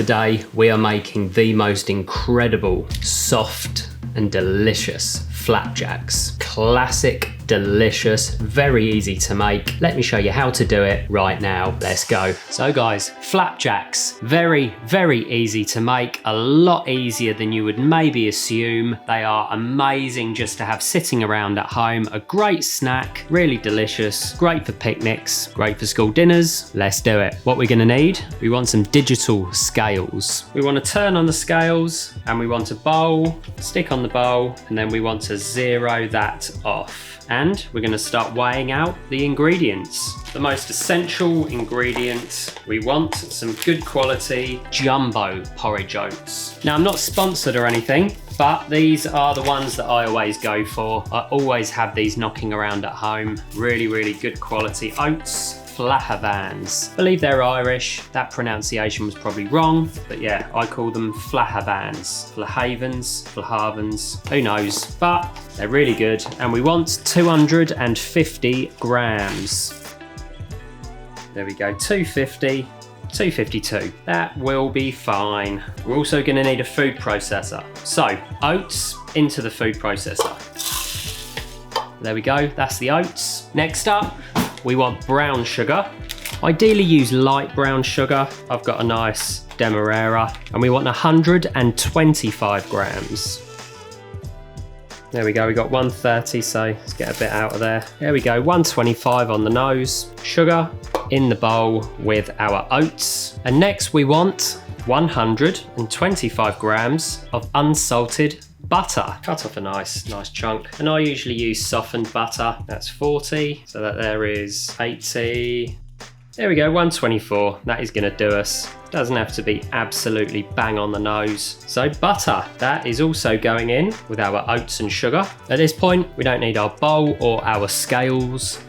Today, we are making the most incredible, soft and delicious flapjacks. Classic, delicious, very easy to make. Let me show you how to do it right now. Let's go. So guys, flapjacks, very, very easy to make. A lot easier than you would maybe assume. They are amazing just to have sitting around at home. A great snack, really delicious, great for picnics, great for school dinners. Let's do it. What we're gonna need, we want some digital scales. We want to turn on the scales and we want a bowl, stick on the bowl, and then we want to zero that off. And we're going to start weighing out the ingredients. The most essential ingredient, we want some good quality jumbo porridge oats. Now, I'm not sponsored or anything, but these are the ones that I always go for. I always have these knocking around at home. Really, really good quality oats. Flapjacks. I believe they're Irish. That pronunciation was probably wrong, but yeah, I call them Flapjacks, Flapjacks, who knows, but they're really good. And we want 250 grams. There we go, 250, 252. That will be fine. We're also gonna need a food processor. So, oats into the food processor. There we go, that's the oats. Next up, we want brown sugar. Ideally use light brown sugar. I've got a nice Demerara. And we want 125 grams. There we go, we got 130, so let's get a bit out of there. There we go, 125 on the nose. Sugar in the bowl with our oats. And next we want 125 grams of unsalted butter. Cut off a nice chunk. And I usually use softened butter. That's 40. So that there is 80. There we go, 124. That is gonna do us. Doesn't have to be absolutely bang on the nose. So butter, that is also going in with our oats and sugar. At this point, we don't need our bowl or our scales.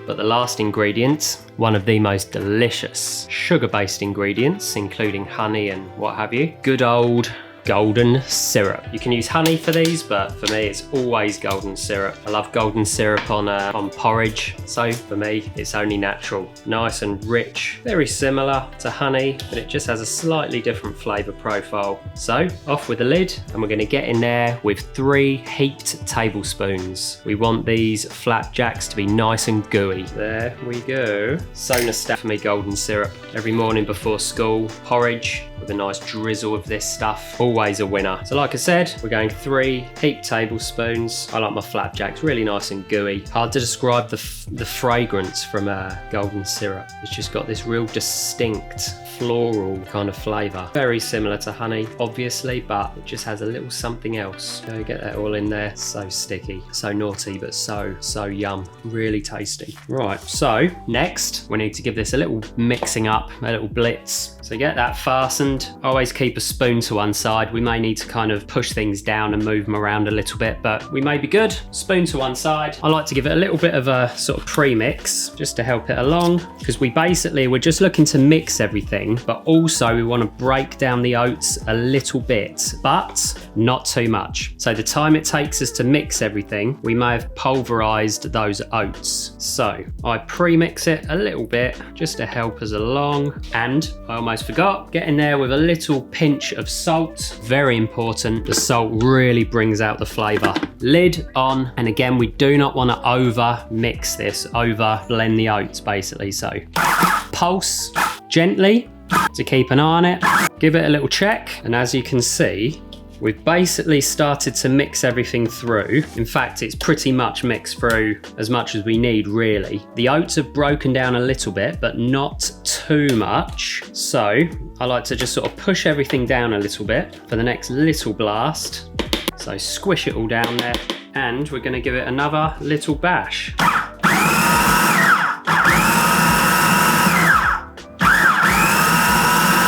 But the last ingredient, one of the most delicious sugar-based ingredients, including honey and what have you, good old golden syrup. You can use honey for these, but for me, it's always golden syrup. I love golden syrup on porridge, so for me, it's only natural. Nice and rich, very similar to honey, but it just has a slightly different flavor profile. So off with the lid, and we're gonna get in there with 3 heaped tablespoons. We want these flapjacks to be nice and gooey. There we go. So nostalgic for me, golden syrup. Every morning before school, porridge with a nice drizzle of this stuff. Always a winner. So like I said, we're going 3 heaped tablespoons. I like my flapjacks really nice and gooey. Hard to describe the fragrance from golden syrup. It's just got this real distinct floral kind of flavour. Very similar to honey, obviously, but it just has a little something else. Go get that all in there. So sticky, so naughty, but so yum. Really tasty. Right, so next we need to give this a little mixing up, a little blitz. So get that fastened. Always keep a spoon to one side. We may need to kind of push things down and move them around a little bit, but we may be good. Spoon to one side. I like to give it a little bit of a sort of pre-mix just to help it along, because we're just looking to mix everything, but also we want to break down the oats a little bit, but not too much. So the time it takes us to mix everything, we may have pulverized those oats. So I pre-mix it a little bit just to help us along. And I almost forgot, get in there with a little pinch of salt. Very important. The salt really brings out the flavor. Lid on, and again, we do not want to over mix this, over blend the oats basically. So pulse gently to keep an eye on it, give it a little check, and as you can see, we've basically started to mix everything through. In fact, it's pretty much mixed through as much as we need, really. The oats have broken down a little bit, but not too much. So I like to just sort of push everything down a little bit for the next little blast. So squish it all down there, and we're gonna give it another little bash.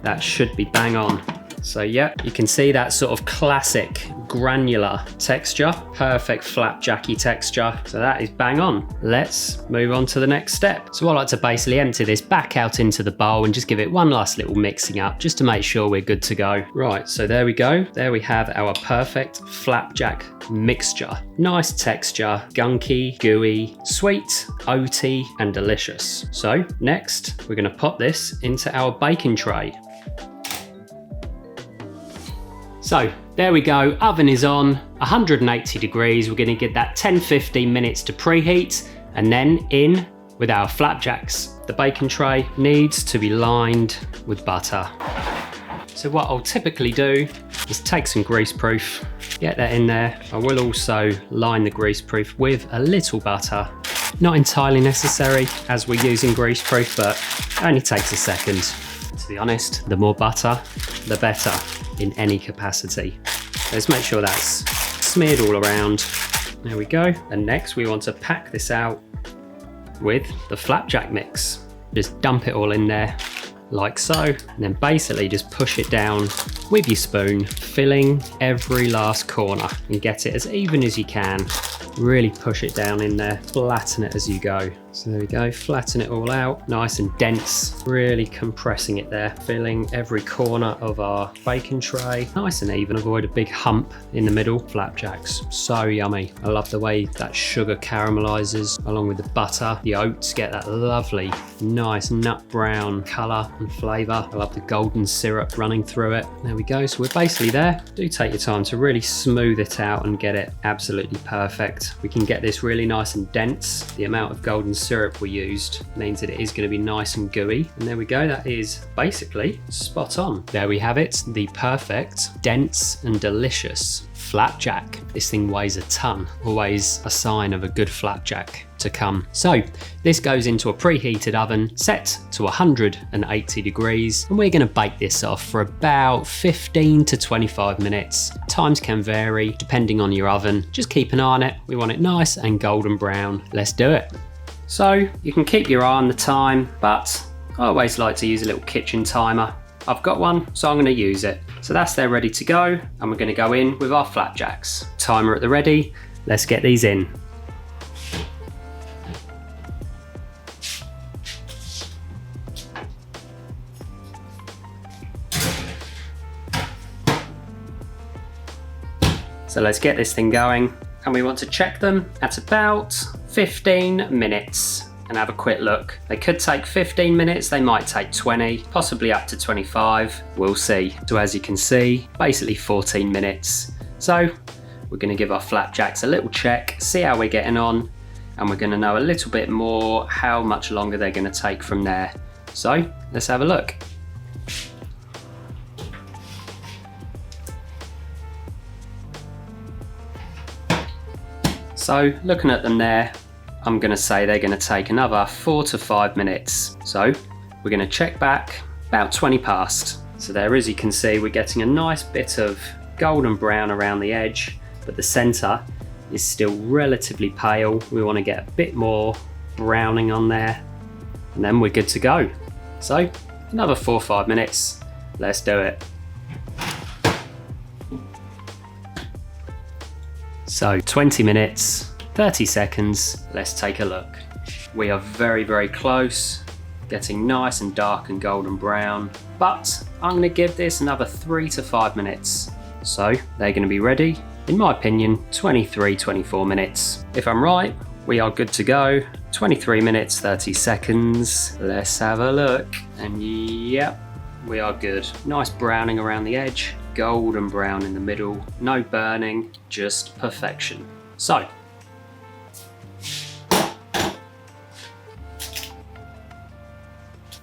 That should be bang on. So yeah, you can see that sort of classic granular texture, perfect flapjacky texture. So that is bang on. Let's move on to the next step. So I like to basically empty this back out into the bowl and just give it one last little mixing up just to make sure we're good to go. Right, so there we go. There we have our perfect flapjack mixture. Nice texture, gunky, gooey, sweet, oaty, and delicious. So next, we're gonna pop this into our baking tray. So there we go, oven is on, 180 degrees. We're gonna give that 10-15 minutes to preheat and then in with our flapjacks. The baking tray needs to be lined with butter. So what I'll typically do is take some greaseproof, get that in there. I will also line the greaseproof with a little butter. Not entirely necessary as we're using greaseproof, but it only takes a second. To be honest, the more butter, the better in any capacity. Let's make sure that's smeared all around. There we go. And next we want to pack this out with the flapjack mix. Just dump it all in there like so, and then basically just push it down with your spoon, filling every last corner and get it as even as you can. Really push it down in there, flatten it as you go. So there we go, flatten it all out, nice and dense, really compressing it there, filling every corner of our baking tray, nice and even, avoid a big hump in the middle. Flapjacks, so yummy. I love the way that sugar caramelizes along with the butter. The oats get that lovely, nice nut brown color and flavor. I love the golden syrup running through it. There we go, so we're basically there. Do take your time to really smooth it out and get it absolutely perfect. We can get this really nice and dense. The amount of golden syrup we used means that it is going to be nice and gooey. And there we go, that is basically spot on. There we have it, the perfect, dense and delicious flapjack. This thing weighs a ton, always a sign of a good flapjack to come. So this goes into a preheated oven set to 180 degrees, and we're going to bake this off for about 15 to 25 minutes. Times can vary depending on your oven. Just keep an eye on it. We want it nice and golden brown. Let's do it. So you can keep your eye on the time, but I always like to use a little kitchen timer. I've got one, so I'm going to use it. So that's there ready to go, and we're going to go in with our flapjacks. Timer at the ready. Let's get these in. So let's get this thing going, and we want to check them at about 15 minutes and have a quick look. They could take 15 minutes, they might take 20, possibly up to 25, we'll see. So as you can see, basically 14 minutes. So we're going to give our flapjacks a little check, see how we're getting on, and we're going to know a little bit more how much longer they're going to take from there. So let's have a look. So looking at them there, I'm going to say they're going to take another 4 to 5 minutes. So we're going to check back about 20 past. So there, as you can see, we're getting a nice bit of golden brown around the edge, but the center is still relatively pale. We want to get a bit more browning on there, and then we're good to go. So another 4 or 5 minutes. Let's do it. So 20 minutes, 30 seconds, let's take a look. We are very, very close, getting nice and dark and golden brown, but I'm going to give this another 3 to 5 minutes. So they're going to be ready, in my opinion, 23, 24 minutes. If I'm right, we are good to go. 23 minutes, 30 seconds. Let's have a look. And yep, we are good. Nice browning around the edge, golden brown in the middle, no burning, just perfection. So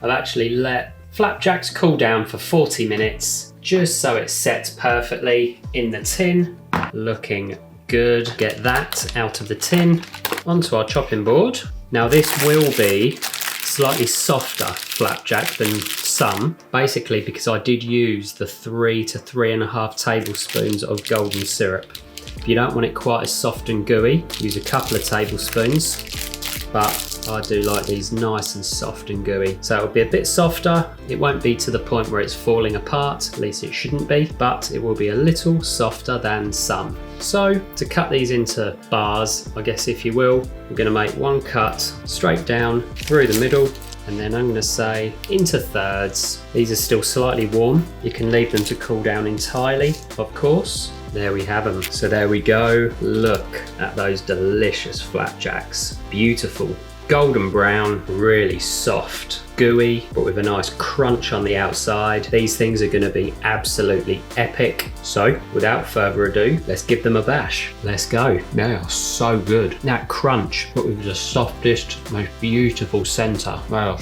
I've actually let flapjacks cool down for 40 minutes just so it sets perfectly in the tin. Looking good. Get that out of the tin onto our chopping board. Now this will be slightly softer flapjack than some, basically because I did use the 3 to 3.5 tablespoons of golden syrup. If you don't want it quite as soft and gooey, use a couple of tablespoons, but I do like these nice and soft and gooey. So it'll be a bit softer. It won't be to the point where it's falling apart, at least it shouldn't be, but it will be a little softer than some. So to cut these into bars, I guess if you will, we're going to make one cut straight down through the middle, and then I'm going to say into thirds. These are still slightly warm. You can leave them to cool down entirely, of course. There we have them. So there we go. Look at those delicious flapjacks. Beautiful. Golden brown, really soft, gooey, but with a nice crunch on the outside. These things are going to be absolutely epic. So without further ado, let's give them a bash. Let's go. They are so good. That crunch, but with the softest, most beautiful center. They are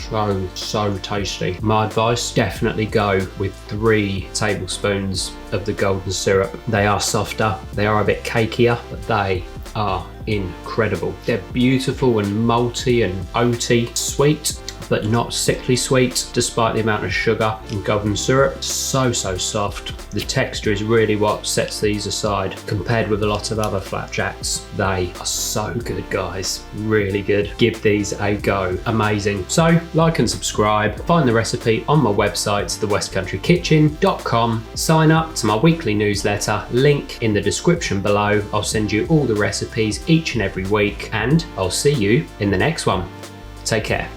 so tasty. My advice, definitely go with 3 tablespoons of the golden syrup. They are softer, they are a bit cakier, but they are incredible. They're beautiful and malty and oaty, sweet, but not sickly sweet despite the amount of sugar and golden syrup. So soft. The texture is really what sets these aside compared with a lot of other flapjacks. They are so good, guys. Really good. Give these a go. Amazing. So like and subscribe. Find the recipe on my website, thewestcountrykitchen.com. Sign up to my weekly newsletter, link in the description below. I'll send you all the recipes each and every week, and I'll see you in the next one. Take care.